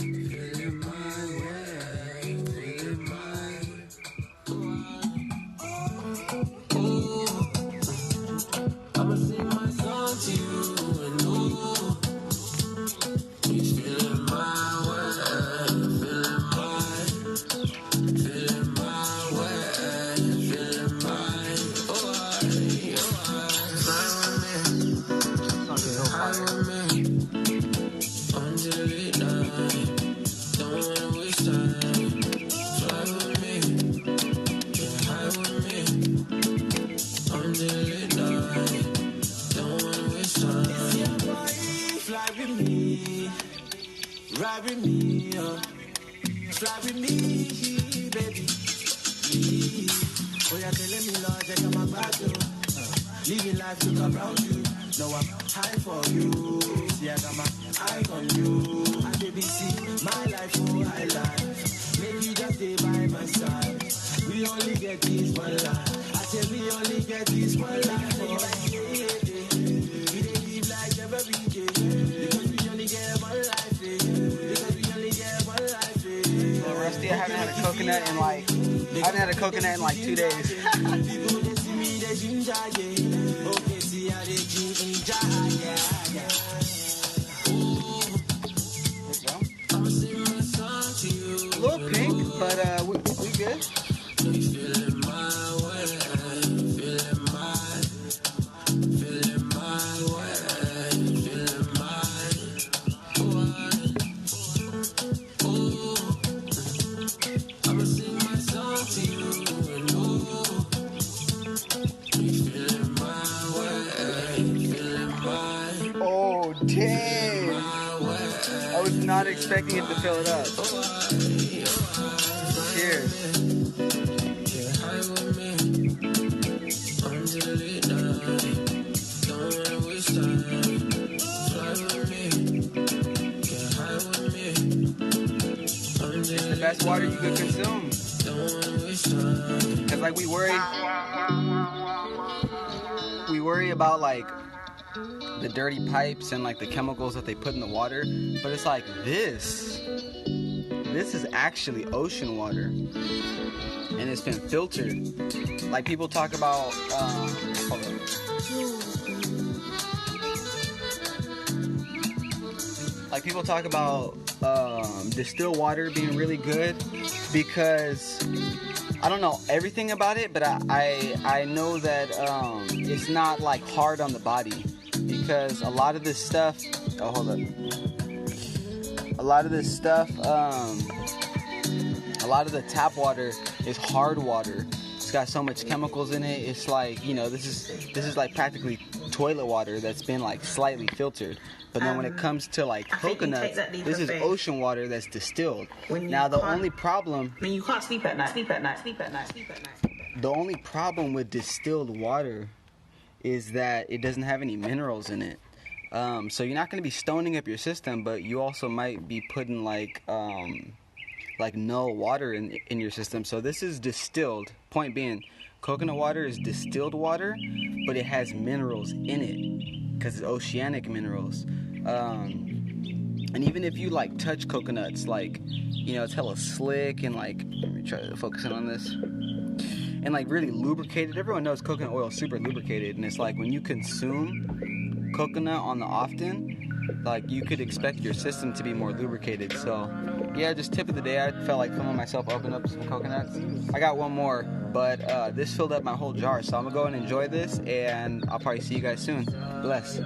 feeling my way, feeling my. Ooh, I'ma sing my song to you and ooh, he's feeling my way, feeling my, feeling my way, feeling my. Oh, fly with me, high with me, under the night. Don't wanna waste time. Fly with me, get high with me, under the night. Don't wanna waste time. It's your boy, fly with me, ride with me, fly with me, baby. Oh, you're telling me, Lord, check out my back, living life, look around you. No, I'm high for you. See, I got my eye on you. And baby, see, my life, oh, high life. Maybe just stay by my side. We only get this one life. I said we only get this one life. Oh, yeah. We dey live like every day. Because we only get one life. Because we only get one life. Well, Rusty, I haven't had a coconut in like 2 days. People they see me, they ginger, yeah. Okay, see how they ginger, yeah. I'ma sing my song to you. A little pink, but we good. Feeling my way, feeling my way, feeling my way. Ooh, I'ma sing my song to you and ooh, feeling my way, feeling my Oh, dang. way. I was not expecting it to fill it up. Cheers. Get high with me, under the night. Don't wanna waste time. Fly with me, get high with me, under The best water you could consume. Don't wanna waste time. Cause like we worry about like the dirty pipes and like the chemicals that they put in the water, but it's like this is actually ocean water, and it's been filtered. Like people talk about hold on. Like people talk about distilled water being really good because I don't know everything about it, but I know that it's not like hard on the body because a lot of this stuff. Oh, hold up. A lot of this stuff. A lot of the tap water is hard water. It's got so much chemicals in it. It's like, you know, this is like practically toilet water that's been like slightly filtered. But then when it comes to like coconuts, this is ocean water that's distilled. Now the only problem, I mean, you can't sleep at night. the only problem with distilled water is that it doesn't have any minerals in it. So you're not going to be stoning up your system, but you also might be putting like no water in your system. So this is distilled. Point being, coconut water is distilled water, but it has minerals in it because it's oceanic minerals. And even if you like touch coconuts, like, you know, it's hella slick and like, let me try to focus in on this, and like really lubricated. Everyone knows coconut oil is super lubricated, and it's like when you consume coconut on the often, like you could expect your system to be more lubricated. So yeah, just tip of the day, I felt like filming myself open up some coconuts. I got one more, but this filled up my whole jar, so I'm gonna go and enjoy this, and I'll probably see you guys soon. Bless.